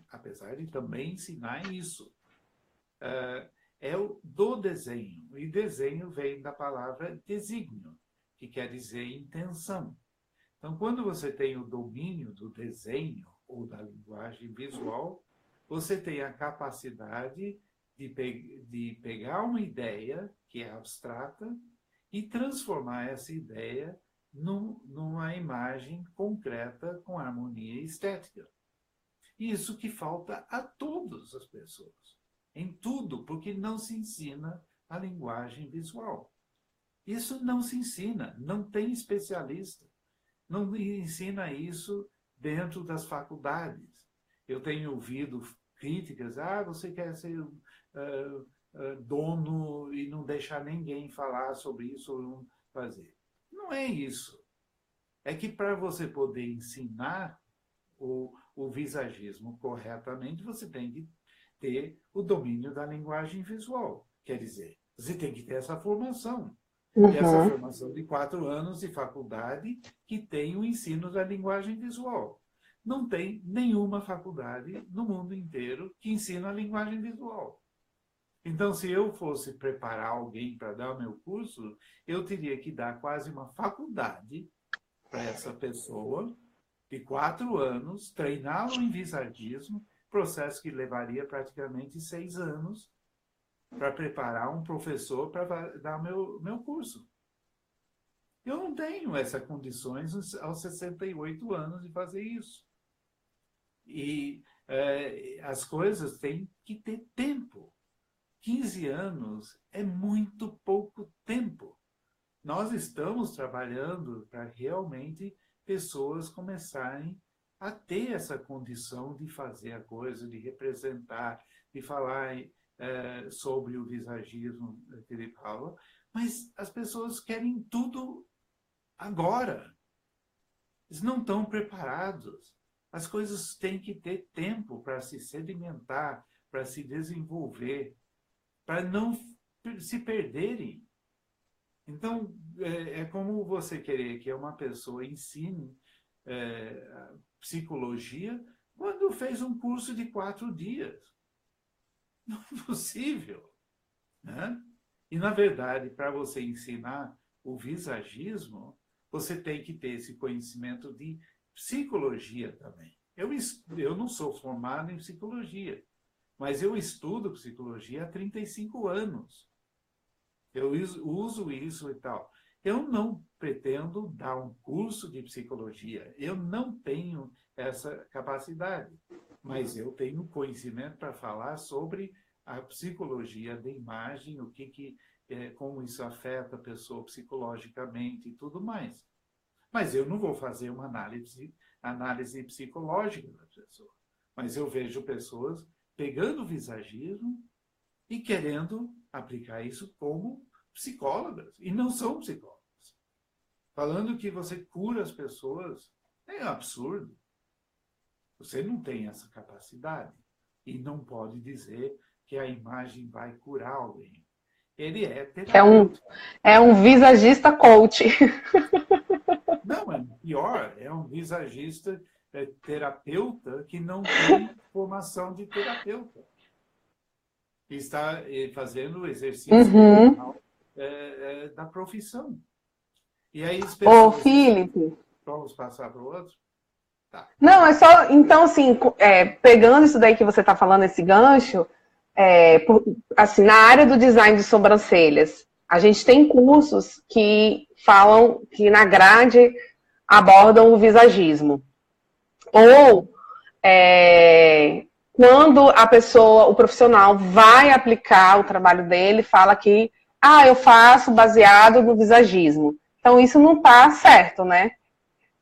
apesar de também ensinar isso. É o do desenho. E desenho vem da palavra desígnio, que quer dizer intenção. Então, quando você tem o domínio do desenho ou da linguagem visual, você tem a capacidade de pegar uma ideia que é abstrata e transformar essa ideia numa imagem concreta com harmonia estética. Isso que falta a todas as pessoas, em tudo, porque não se ensina a linguagem visual. Isso não se ensina, não tem especialista, não ensina isso dentro das faculdades. Eu tenho ouvido críticas, você quer ser dono e não deixar ninguém falar sobre isso ou não fazer. Não é isso. É que para você poder ensinar o visagismo corretamente, você tem que ter o domínio da linguagem visual. Quer dizer, você tem que ter essa formação. Uhum. E essa formação de 4 anos de faculdade que tem o ensino da linguagem visual. Não tem nenhuma faculdade no mundo inteiro que ensina a linguagem visual. Então, se eu fosse preparar alguém para dar o meu curso, eu teria que dar quase uma faculdade para essa pessoa, de 4 anos, treiná-lo em visagismo, processo que levaria praticamente 6 anos para preparar um professor para dar meu curso. Eu não tenho essas condições aos 68 anos de fazer isso. E as coisas têm que ter tempo. 15 anos é muito pouco tempo. Nós estamos trabalhando para realmente pessoas começarem a ter essa condição de fazer a coisa, de representar, de falar sobre o visagismo que ele fala, mas as pessoas querem tudo agora. Eles não estão preparados. As coisas têm que ter tempo para se sedimentar, para se desenvolver, para não se perderem. Então, é como você querer que uma pessoa ensine psicologia quando fez um curso de 4 dias. Não é possível. Né? E, na verdade, para você ensinar o visagismo, você tem que ter esse conhecimento de psicologia também. Eu não sou formado em psicologia, mas eu estudo psicologia há 35 anos. Eu uso isso e tal. Eu não pretendo dar um curso de psicologia. Eu não tenho essa capacidade. Mas eu tenho conhecimento para falar sobre a psicologia da imagem, como isso afeta a pessoa psicologicamente e tudo mais. Mas eu não vou fazer uma análise psicológica da pessoa. Mas eu vejo pessoas pegando o visagismo e querendo aplicar isso como psicólogas. E não são psicólogas. Falando que você cura as pessoas é um absurdo. Você não tem essa capacidade. E não pode dizer que a imagem vai curar alguém. Ele é terapeuta. É um visagista coach. Não, é pior. É um visagista terapeuta que não tem formação de terapeuta. Que está fazendo o exercício da profissão. E aí as pessoas... Ô, Felipe. Vamos passar para o outro? Tá. Não, é só... Então, assim, pegando isso daí que você está falando, esse gancho, assim, na área do design de sobrancelhas, a gente tem cursos que falam, que na grade abordam o visagismo. Ou... quando a pessoa, o profissional, vai aplicar o trabalho dele, fala que, eu faço baseado no visagismo. Então, isso não está certo, né?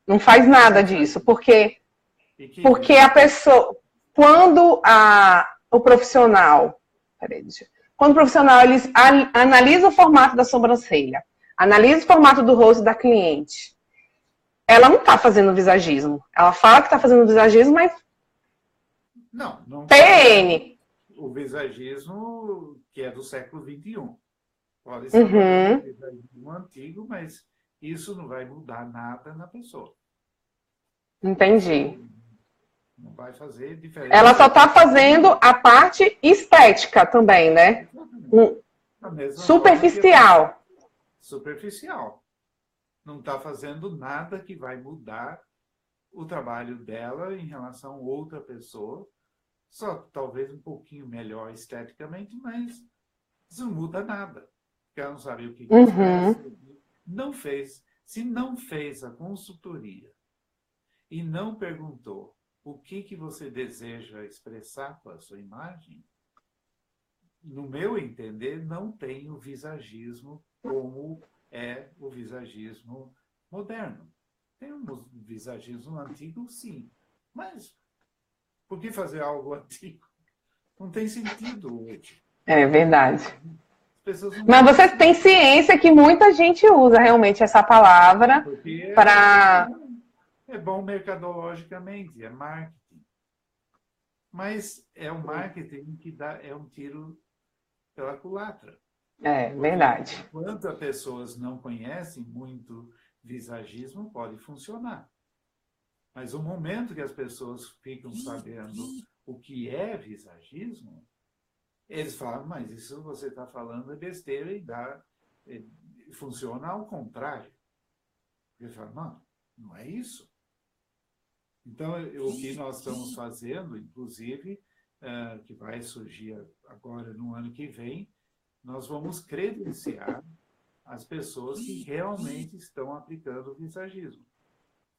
Não faz nada disso, porque a pessoa, quando o profissional ele analisa o formato da sobrancelha, analisa o formato do rosto da cliente, ela não está fazendo visagismo. Ela fala que está fazendo visagismo, mas não PN. O visagismo que é do século XXI. Pode ser um visagismo antigo, mas isso não vai mudar nada na pessoa. Entendi. Não vai fazer diferença. Ela só está fazendo a parte estética também, né? Superficial. Superficial. Não está fazendo nada que vai mudar o trabalho dela em relação a outra pessoa, só talvez um pouquinho melhor esteticamente, mas isso não muda nada. Porque ela não sabia o que expressa, não fez. Se não fez a consultoria e não perguntou o que você deseja expressar com a sua imagem, no meu entender, não tem o visagismo como é o visagismo moderno. Tem um visagismo antigo, sim. Mas por que fazer algo antigo? Não tem sentido hoje. É verdade. Não Mas você tem ciência que muita gente usa realmente essa palavra para... É bom mercadologicamente, é marketing. Mas é um marketing que é um tiro pela culatra. É verdade. Enquanto as pessoas não conhecem muito visagismo, pode funcionar. Mas o momento que as pessoas ficam sabendo o que é visagismo, eles falam, mas isso você está falando é besteira e funciona ao contrário. Eles falam, não é isso. Então, o que nós estamos fazendo, inclusive, que vai surgir agora no ano que vem, nós vamos credenciar as pessoas que realmente estão aplicando o visagismo.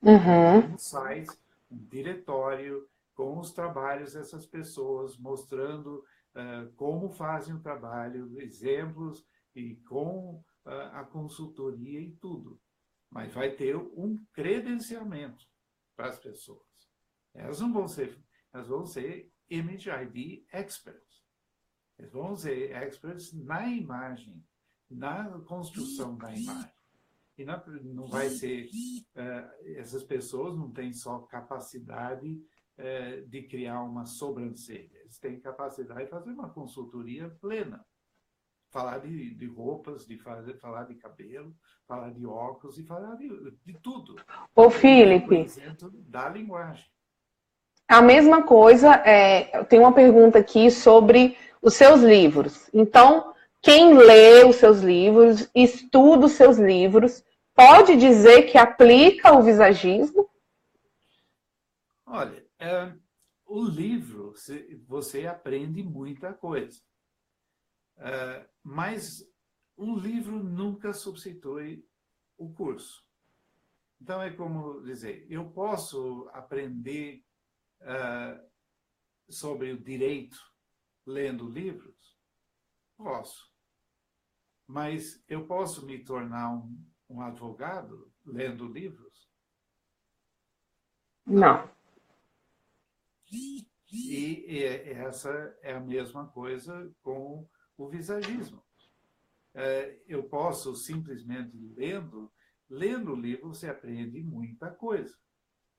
Um site, um diretório com os trabalhos dessas pessoas, mostrando como fazem o trabalho, exemplos e com a consultoria e tudo. Mas vai ter um credenciamento para as pessoas. Elas vão ser Image ID Experts. Eles vão ser experts na imagem, na construção da imagem. E não vai ser... essas pessoas não têm só capacidade de criar uma sobrancelha. Eles têm capacidade de fazer uma consultoria plena. Falar de roupas, falar de cabelo, falar de óculos e falar de tudo. Ô, Felipe, da linguagem. a mesma coisa, eu tenho uma pergunta aqui sobre os seus livros. Então, quem lê os seus livros, estuda os seus livros, pode dizer que aplica o visagismo? Olha, o livro, você aprende muita coisa. Mas um livro nunca substitui o curso. Então, é como dizer, eu posso aprender sobre o direito lendo livros? Posso. Mas eu posso me tornar um advogado lendo livros? Não. E essa é a mesma coisa com o visagismo. Eu posso simplesmente lendo o livro você aprende muita coisa.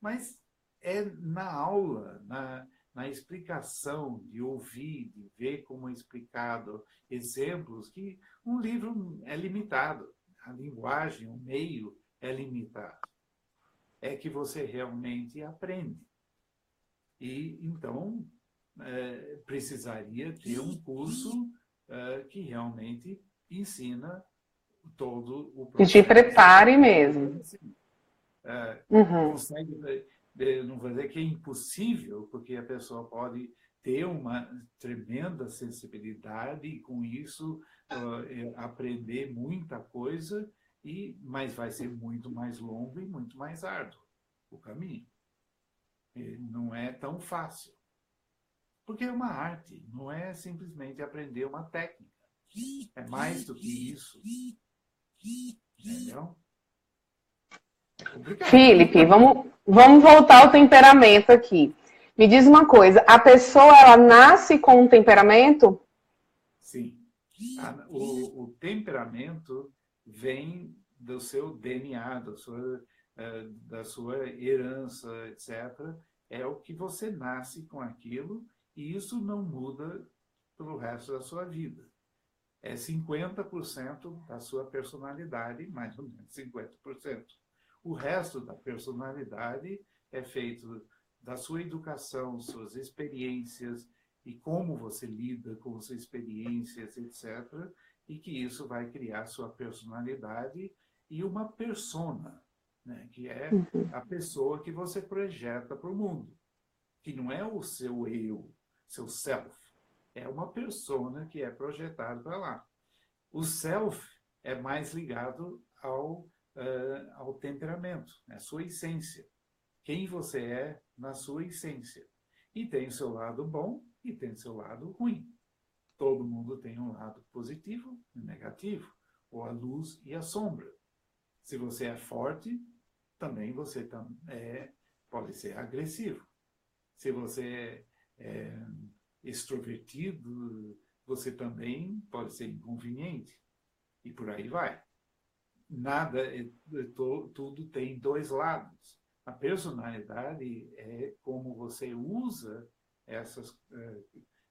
Mas é na aula, na explicação, de ouvir, de ver como é explicado, exemplos, que um livro é limitado. A linguagem, o meio é limitado. É que você realmente aprende. E, então, precisaria ter um curso que realmente ensina todo o processo. Que te prepare mesmo. Consegue, não vou dizer que é impossível, porque a pessoa pode ter uma tremenda sensibilidade e, com isso, aprender muita coisa, mas vai ser muito mais longo e muito mais árduo o caminho. Não é tão fácil. Porque é uma arte, não é simplesmente aprender uma técnica. É mais do que isso. Entendeu? Felipe, vamos voltar ao temperamento aqui. Me diz uma coisa, a pessoa ela nasce com um temperamento? Sim. O temperamento vem do seu DNA, da sua herança, etc. É o que você nasce com aquilo e isso não muda pelo resto da sua vida. É 50% da sua personalidade, mais ou menos 50%. O resto da personalidade é feito da sua educação, suas experiências e como você lida com suas experiências, etc. E que isso vai criar sua personalidade e uma persona, né? Que é a pessoa que você projeta para o mundo, que não é o seu eu, seu self. É uma persona que é projetada para lá. O self é mais ligado ao temperamento, à sua essência. Quem você é na sua essência. E tem o seu lado bom e tem o seu lado ruim. Todo mundo tem um lado positivo e negativo, ou a luz e a sombra. Se você é forte, também você pode ser agressivo. Se você é extrovertido, você também pode ser inconveniente. E por aí vai. Tudo tem dois lados. A personalidade é como você usa essas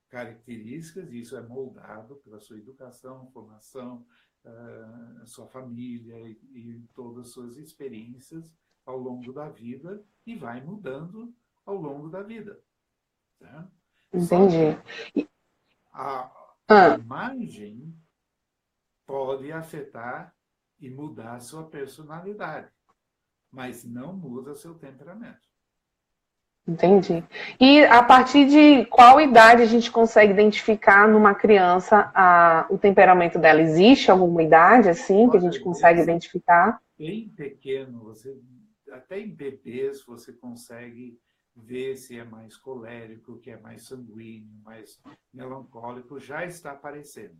características, e isso é moldado pela sua educação, formação, a sua família e todas as suas experiências ao longo da vida, e vai mudando ao longo da vida. Tá? Entendi. A imagem pode afetar e mudar a sua personalidade, mas não muda seu temperamento. Entendi. E a partir de qual idade a gente consegue identificar numa criança o temperamento dela? Existe alguma idade assim que a gente consegue identificar? Bem pequeno, até em bebês você consegue ver se é mais colérico, que é mais sanguíneo, mais melancólico, já está aparecendo.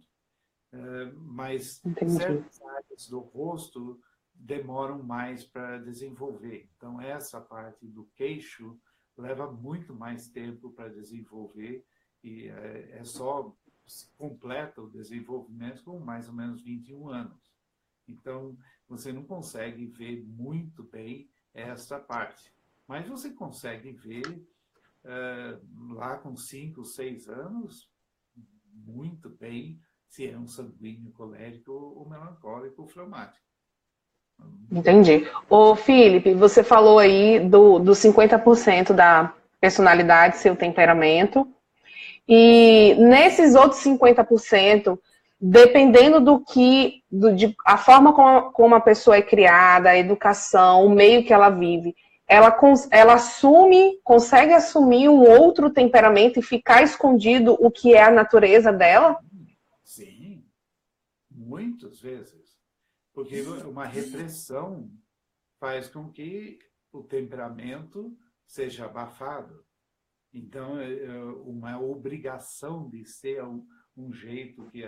Mas certas áreas do rosto demoram mais para desenvolver. Então, essa parte do queixo leva muito mais tempo para desenvolver, e só completa o desenvolvimento com mais ou menos 21 anos. Então, você não consegue ver muito bem essa parte. Mas você consegue ver lá com 5, 6 anos muito bem se é um sanguíneo, colérico ou melancólico ou fleumático. Entendi. Ô, Felipe, você falou aí do 50% da personalidade, seu temperamento. E nesses outros 50%, dependendo a forma como a pessoa é criada, a educação, o meio que ela vive, ela consegue assumir um outro temperamento e ficar escondido o que é a natureza dela? Sim, muitas vezes. Porque uma repressão faz com que o temperamento seja abafado. Então, uma obrigação de ser um jeito que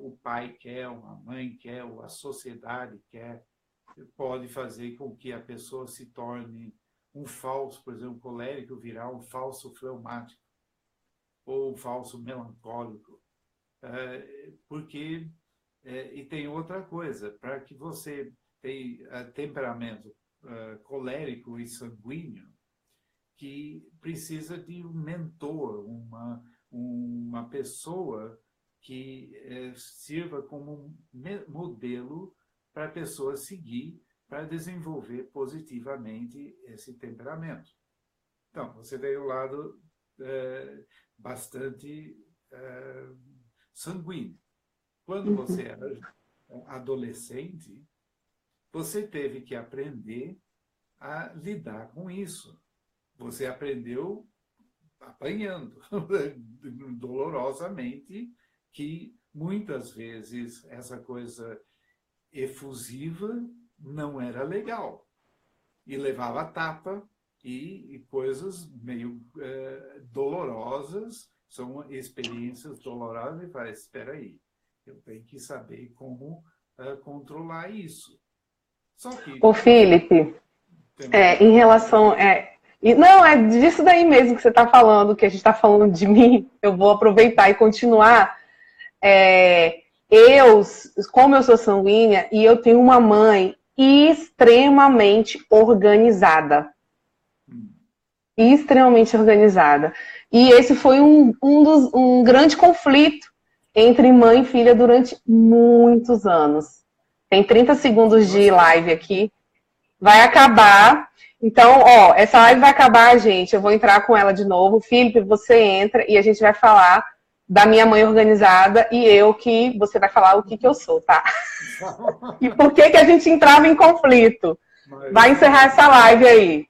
o pai quer, a mãe quer, ou a sociedade quer, pode fazer com que a pessoa se torne um falso, por exemplo, colérico virar um falso fleumático, ou um falso melancólico. Porque... e tem outra coisa, para que você tenha temperamento colérico e sanguíneo, que precisa de um mentor, uma pessoa que sirva como um modelo para a pessoa seguir, para desenvolver positivamente esse temperamento. Então, você tem o lado bastante sanguíneo. Quando você era adolescente, você teve que aprender a lidar com isso. Você aprendeu apanhando, dolorosamente, que muitas vezes essa coisa efusiva não era legal. E levava tapa e coisas meio dolorosas, são experiências dolorosas, e faz, espera aí. Eu tenho que saber como controlar isso. Só que... Ô, Felipe, em relação... não, é disso daí mesmo que você está falando, que a gente está falando de mim. Eu vou aproveitar e continuar. Como eu sou sanguínea, e eu tenho uma mãe extremamente organizada. Extremamente organizada. E esse foi um grande conflito entre mãe e filha durante muitos anos. Tem 30 segundos de live aqui. Vai acabar. Então, essa live vai acabar, gente. Eu vou entrar com ela de novo. Felipe, você entra e a gente vai falar da minha mãe organizada e que você vai falar o que eu sou, tá? E por que a gente entrava em conflito. Vai encerrar essa live aí.